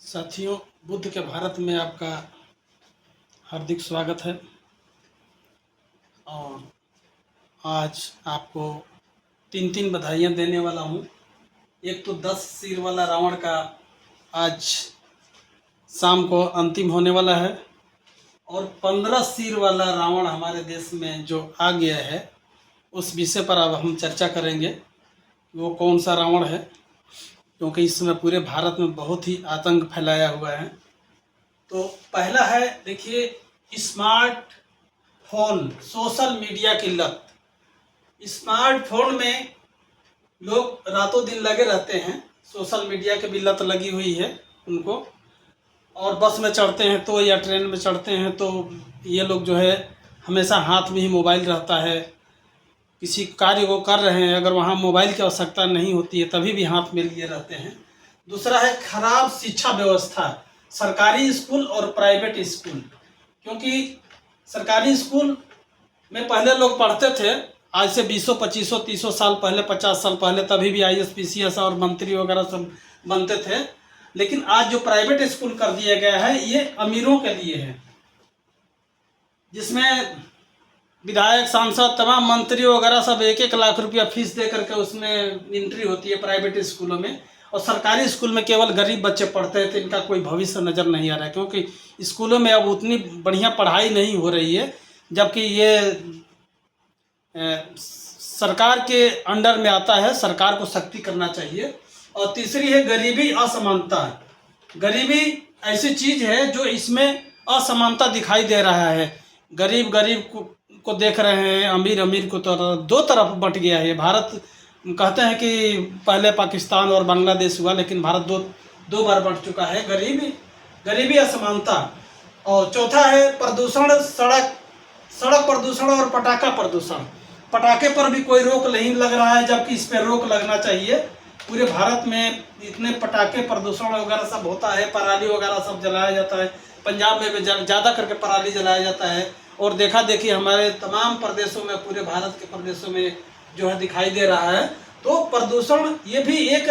साथियों, बुद्ध के भारत में आपका हार्दिक स्वागत है। और आज आपको तीन बधाइयाँ देने वाला हूँ। एक तो 10 सिर वाला रावण का आज शाम को अंतिम होने वाला है, और 15 सिर वाला रावण हमारे देश में जो आ गया है, उस विषय पर अब हम चर्चा करेंगे। वो कौन सा रावण है, क्योंकि इस समय पूरे भारत में बहुत ही आतंक फैलाया हुआ है। तो पहला है, देखिए, स्मार्टफोन, सोशल मीडिया की लत। स्मार्टफोन में लोग रातों दिन लगे रहते हैं, सोशल मीडिया की भी लत लगी हुई है उनको। और बस में चढ़ते हैं तो या ट्रेन में चढ़ते हैं तो ये लोग जो है हमेशा हाथ में ही मोबाइल रहता है। किसी कार्य को कर रहे हैं, अगर वहाँ मोबाइल की आवश्यकता नहीं होती है तभी भी हाथ में लिए रहते हैं। दूसरा है खराब शिक्षा व्यवस्था, सरकारी स्कूल और प्राइवेट स्कूल। क्योंकि सरकारी स्कूल में पहले लोग पढ़ते थे, आज से 20, 25, 30 साल पहले, 50 साल पहले, तभी भी IAS, PCS और मंत्री वगैरह सब बनते थे। लेकिन आज जो प्राइवेट स्कूल कर दिया गया है, ये अमीरों के लिए है, जिसमें विधायक, सांसद, तमाम मंत्री वगैरह सब 1-1 लाख रुपया फीस दे करके उसमें एंट्री होती है प्राइवेट स्कूलों में। और सरकारी स्कूल में केवल गरीब बच्चे पढ़ते हैं, तो इनका कोई भविष्य नज़र नहीं आ रहा है, क्योंकि स्कूलों में अब उतनी बढ़िया पढ़ाई नहीं हो रही है। जबकि ये सरकार के अंडर में आता है, सरकार को सख्ती करना चाहिए। और तीसरी है गरीबी असमानता। गरीबी ऐसी चीज़ है जो इसमें असमानता दिखाई दे रहा है। गरीब गरीब को देख रहे हैं, अमीर अमीर को, तो दो तरफ बट गया है भारत। कहते हैं कि पहले पाकिस्तान और बांग्लादेश हुआ, लेकिन भारत दो बार बढ़ चुका है। गरीबी असमानता। और चौथा है प्रदूषण, सड़क प्रदूषण और पटाखा प्रदूषण। पटाखे पर भी कोई रोक नहीं लग रहा है, जबकि इस पर रोक लगना चाहिए। पूरे भारत में इतने पटाखे, प्रदूषण वगैरह सब होता है, पराली वगैरह सब जलाया जाता है। पंजाब में भी ज़्यादा करके पराली जलाया जाता है। और देखा देखी हमारे तमाम प्रदेशों में, पूरे भारत के प्रदेशों में जो है दिखाई दे रहा है। तो प्रदूषण ये भी एक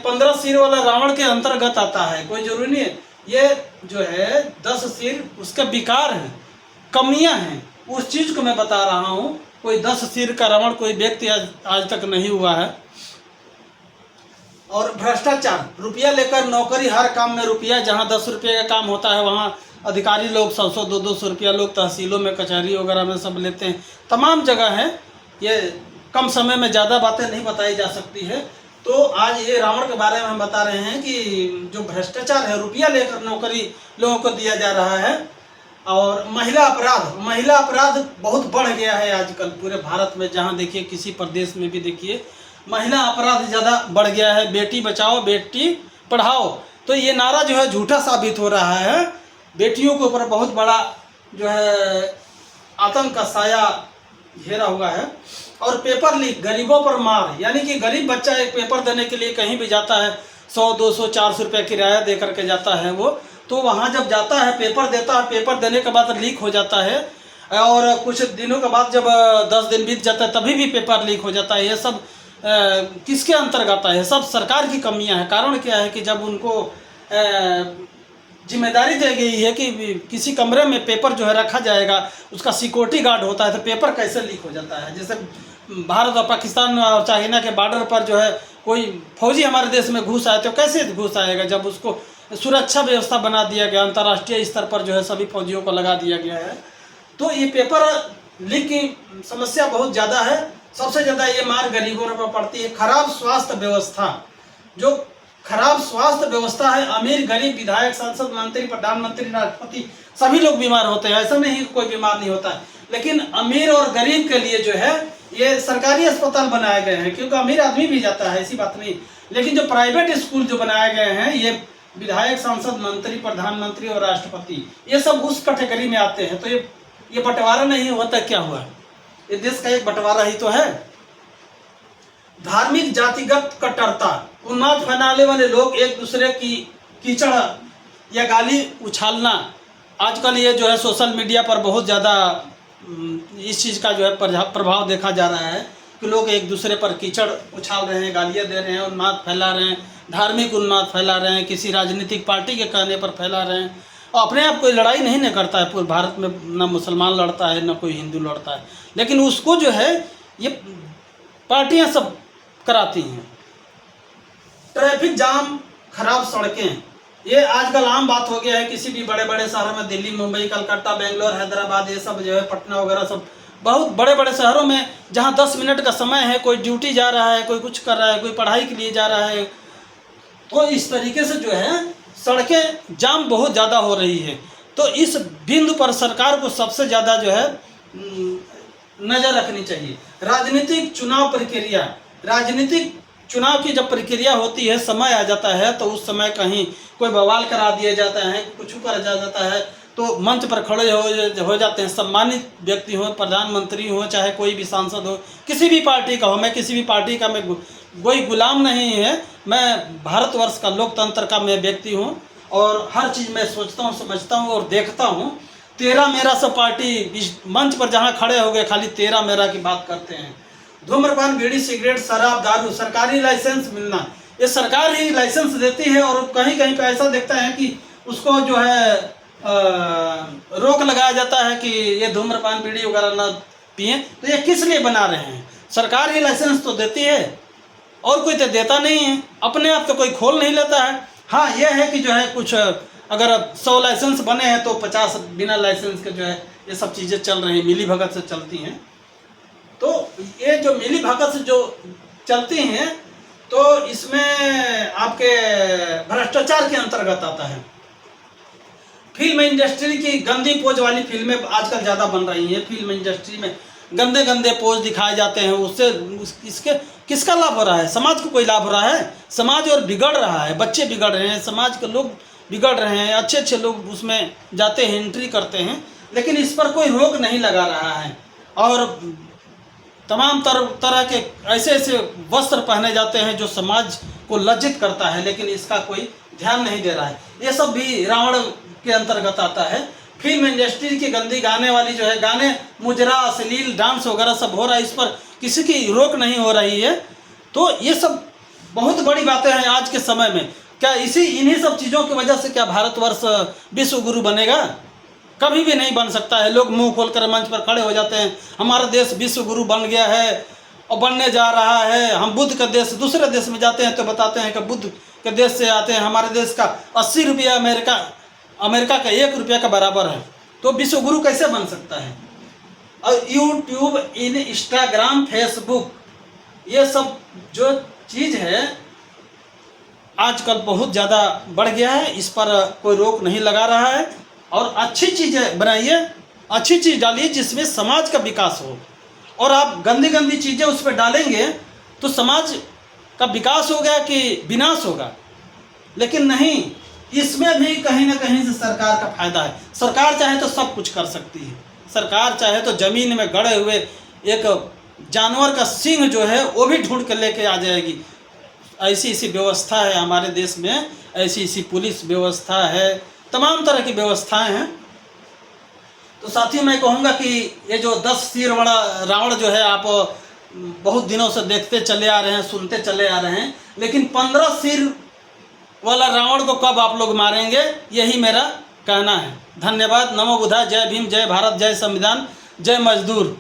15 सिर वाला रावण के अंतर्गत आता है। कोई जरूरी नहीं है, ये जो है 10 सिर उसके विकार हैं, कमियां हैं, उस चीज़ को मैं बता रहा हूँ। कोई 10 सिर का रावण कोई व्यक्ति आज तक नहीं हुआ है। और भ्रष्टाचार, रुपया लेकर नौकरी, हर काम में रुपया। जहाँ 10 रुपये का काम होता है वहाँ अधिकारी लोग 100-100, 200 रुपया लोग तहसीलों में, कचहरी वगैरह में सब लेते हैं। तमाम जगह है, ये कम समय में ज़्यादा बातें नहीं बताई जा सकती है। तो आज ये रावण के बारे में हम बता रहे हैं कि जो भ्रष्टाचार है, रुपया लेकर नौकरी लोगों को दिया जा रहा है। और महिला अपराध बहुत बढ़ गया है आजकल पूरे भारत में। जहाँ देखिए, किसी प्रदेश में भी देखिए, महिला अपराध ज़्यादा बढ़ गया है। बेटी बचाओ, बेटी पढ़ाओ, तो ये नारा जो है झूठा साबित हो रहा है। बेटियों के ऊपर बहुत बड़ा जो है आतंक का साया घेरा हुआ है। और पेपर लीक, गरीबों पर मार। यानी कि गरीब बच्चा एक पेपर देने के लिए कहीं भी जाता है, 100, 200, 400 रुपये किराया दे करके जाता है वो। तो वहाँ जब जाता है, पेपर देता है, पेपर देने के बाद लीक हो जाता है। और कुछ दिनों के बाद जब 10 दिन बीत जाता है, तभी भी पेपर लीक हो जाता है। ये सब किसके अंतर्गत है? सब सरकार की कमियां हैं। कारण क्या है कि जब उनको जिम्मेदारी दी गई है कि किसी कमरे में पेपर जो है रखा जाएगा, उसका सिक्योरिटी गार्ड होता है, तो पेपर कैसे लीक हो जाता है? जैसे भारत और पाकिस्तान और चाइना के बॉर्डर पर जो है कोई फौजी हमारे देश में घुस आए, तो कैसे घुस आएगा? जब उसको सुरक्षा व्यवस्था बना दिया गया, अंतर्राष्ट्रीय स्तर पर जो है सभी फौजियों को लगा दिया गया है। तो ये पेपर लीक की समस्या बहुत ज़्यादा है। सबसे ज़्यादा ये मार गरीबों पर पड़ती है। खराब स्वास्थ्य व्यवस्था, जो खराब स्वास्थ्य व्यवस्था है, अमीर गरीब, विधायक, सांसद, मंत्री, प्रधानमंत्री, राष्ट्रपति, सभी लोग बीमार होते हैं। ऐसा नहीं कोई बीमार नहीं होता है। लेकिन अमीर और गरीब के लिए जो है ये सरकारी अस्पताल बनाए गए हैं, क्योंकि अमीर आदमी भी जाता है, ऐसी बात नहीं। लेकिन जो प्राइवेट स्कूल जो बनाए गए हैं, ये विधायक, सांसद, मंत्री, प्रधानमंत्री और राष्ट्रपति, ये सब उस कैटेगरी में आते हैं। तो ये बंटवारा नहीं होता, क्या हुआ? ये देश का एक बंटवारा ही तो है। धार्मिक जातिगत कट्टरता, उन्माद फैलाने वाले लोग एक दूसरे की कीचड़ या गाली उछालना। आजकल ये जो है सोशल मीडिया पर बहुत ज़्यादा इस चीज़ का जो है प्रभाव देखा जा रहा है कि लोग एक दूसरे पर कीचड़ उछाल रहे हैं, गालियाँ दे रहे हैं, उन्माद फैला रहे हैं, धार्मिक उन्माद फैला रहे हैं, किसी राजनीतिक पार्टी के कहने पर फैला रहे हैं। और अपने आप कोई लड़ाई नहीं न करता है पूरे भारत में, ना मुसलमान लड़ता है, ना कोई हिंदू लड़ता है, लेकिन उसको जो है ये पार्टियां सब कराती हैं। ट्रैफिक जाम, खराब सड़कें, ये आजकल आम बात हो गया है। किसी भी बड़े बड़े शहरों में, दिल्ली, मुंबई, कलकत्ता, बेंगलोर, हैदराबाद, ये सब जो है, पटना वगैरह, सब बहुत बड़े बड़े शहरों में जहाँ 10 मिनट का समय है, कोई ड्यूटी जा रहा है, कोई कुछ कर रहा है, कोई पढ़ाई के लिए जा रहा है, तो इस तरीके से जो है सड़कें जाम बहुत ज़्यादा हो रही है। तो इस बिंदु पर सरकार को सबसे ज़्यादा जो है नज़र रखनी चाहिए। राजनीतिक चुनाव प्रक्रिया, राजनीतिक चुनाव की जब प्रक्रिया होती है, समय आ जाता है, तो उस समय कहीं कोई बवाल करा दिया जाता है, कुछ करा जाता है, तो मंच पर खड़े हो जाते हैं सम्मानित व्यक्ति हो, प्रधानमंत्री हो, चाहे कोई भी सांसद हो, किसी भी पार्टी का हो। मैं किसी भी पार्टी का मैं कोई गुलाम नहीं है, मैं भारतवर्ष का लोकतंत्र का मैं व्यक्ति हूँ और हर चीज़ मैं सोचता हूँ, समझता हूँ और देखता हूँ। तेरा मेरा सब पार्टी इस मंच पर जहाँ खड़े हो गए खाली तेरा मेरा की बात करते हैं। धूम्रपान, बीड़ी, सिगरेट, शराब, दारू, सरकारी लाइसेंस मिलना, ये सरकार ही लाइसेंस देती है और कहीं कहीं पे ऐसा देखता है कि उसको जो है रोक लगाया जाता है कि ये धूम्रपान, बीड़ी वगैरह ना पिए। तो ये किस लिए बना रहे हैं? सरकार ही लाइसेंस तो देती है और कोई तो देता नहीं है, अपने आप तो कोई खोल नहीं लेता है। हाँ, यह है कि जो है कुछ अगर 100 लाइसेंस बने हैं तो 50 बिना लाइसेंस के जो है ये सब चीज़ें चल रही हैं, मिली भगत से चलती हैं। तो ये जो मिली भगत से जो चलती हैं, तो इसमें आपके भ्रष्टाचार के अंतर्गत आता है। फिल्म इंडस्ट्री की गंदी पोज वाली फिल्में आजकल ज़्यादा बन रही हैं। फिल्म इंडस्ट्री में गंदे गंदे पोज दिखाए जाते हैं, उससे इसके किसका लाभ हो रहा है? समाज को कोई लाभ हो रहा है? समाज और बिगड़ रहा है, बच्चे बिगड़ रहे हैं, समाज के लोग बिगड़ रहे हैं, अच्छे अच्छे लोग उसमें जाते हैं, एंट्री करते हैं, लेकिन इस पर कोई रोक नहीं लगा रहा है। और तमाम तरह के ऐसे ऐसे वस्त्र पहने जाते हैं जो समाज को लज्जित करता है, लेकिन इसका कोई ध्यान नहीं दे रहा है। ये सब भी रावण के अंतर्गत आता है। फिल्म इंडस्ट्री की गंदी गाने वाली जो है, गाने मुजरा, अश्लील डांस वगैरह सब हो रहा है, इस पर किसी की रोक नहीं हो रही है। तो ये सब बहुत बड़ी बातें हैं आज के समय में। क्या इन्हीं सब चीज़ों की वजह से क्या भारतवर्ष विश्व गुरु बनेगा? कभी भी नहीं बन सकता है। लोग मुंह खोलकर मंच पर खड़े हो जाते हैं, हमारा देश विश्व गुरु बन गया है और बनने जा रहा है। हम बुद्ध का देश, दूसरे देश में जाते हैं तो बताते हैं कि बुद्ध के देश से आते हैं, हमारे देश का 80 रुपया अमेरिका का 1 रुपया का बराबर है। तो विश्व गुरु कैसे बन सकता है? और यूट्यूब, इंस्टाग्राम, फेसबुक, ये सब जो चीज़ है आजकल बहुत ज़्यादा बढ़ गया है, इस पर कोई रोक नहीं लगा रहा है। और अच्छी चीज़ें बनाइए, अच्छी चीज़ डालिए जिसमें समाज का विकास हो। और आप गंदी गंदी चीज़ें उस पर डालेंगे तो समाज का विकास होगा कि विनाश होगा? लेकिन नहीं, इसमें भी कहीं ना कहीं से सरकार का फायदा है। सरकार चाहे तो सब कुछ कर सकती है। सरकार चाहे तो ज़मीन में गड़े हुए एक जानवर का सींग जो है वो भी ढूंढ कर लेके आ जाएगी। ऐसी ऐसी व्यवस्था है हमारे देश में, ऐसी ऐसी पुलिस व्यवस्था है, तमाम तरह की व्यवस्थाएं हैं। तो साथियों, मैं कहूँगा कि ये जो 10 सिर वाला रावण जो है आप बहुत दिनों से देखते चले आ रहे हैं, सुनते चले आ रहे हैं, लेकिन 15 सिर वाला रावण को कब आप लोग मारेंगे, यही मेरा कहना है। धन्यवाद। नमो बुद्धाय। जय भीम, जय भारत, जय संविधान, जय मजदूर।